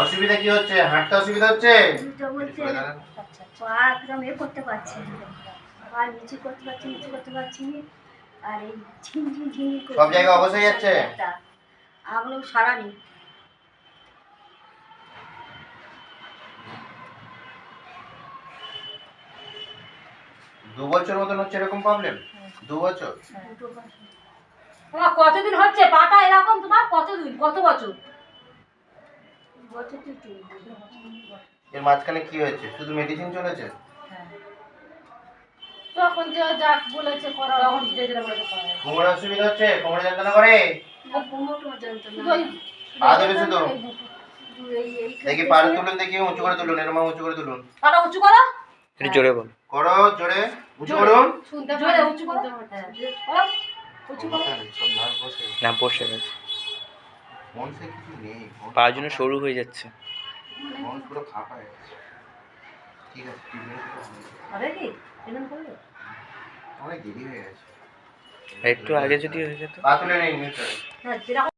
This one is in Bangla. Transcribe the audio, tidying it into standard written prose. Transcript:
অসুবিধা কি হচ্ছে? হাঁটতে অসুবিধা হচ্ছে? দুটো বলতে পা একদম করতে পারছি না, পা নিচু করতে পারছি না, আর এই ঝিমঝিম ঝিমঝিম করে সব জায়গায় অবশ হয়ে যাচ্ছে? আমগুলো সারা নেই। দু বছর মতন হচ্ছে এরকম প্রবলেম? 2 বছর? তোমার কতদিন হচ্ছে পাটা এরকম? তোমার কতদিন, কত বছর? বছর দুটো। এর মাঝখানে কি হয়েছে? শুধু মেডিসিন চলেছে? তখন যে যা বলেছে করা, তখন যে যেটা বলেছে করা। কোমরে অসুবিধা হচ্ছে? কোমরে যন্ত্রণা করে? না, কোমর যন্ত্রণা। পা দেবে শুধু? এই দেখি পা তুলুন, দেখি উঁচু করে তুলুন, এরকম উঁচু করে তুলুন। পাটা উঁচু করো, একটু জোরে বল। করো, জোরে উঁচু করুন। জোরে উঁচু করো, উঁচু করো। সব নার্ভ বসে গেছে। না, বসে গেছে। মন সে কিছু নেই, পা জন্য সরু হয়ে যাচ্ছে। মন পুরো ফাঁকা হয়ে গেছে। ঠিক আছে, ট্রিটমেন্ট আরে কি ট্রিটমেন্ট করবে? অনেক দেরি হয়ে গেছে। আর একটু আগে যদি হয়ে যেত। পা তুলে নিন মিনিট। হ্যাঁ, যেরকম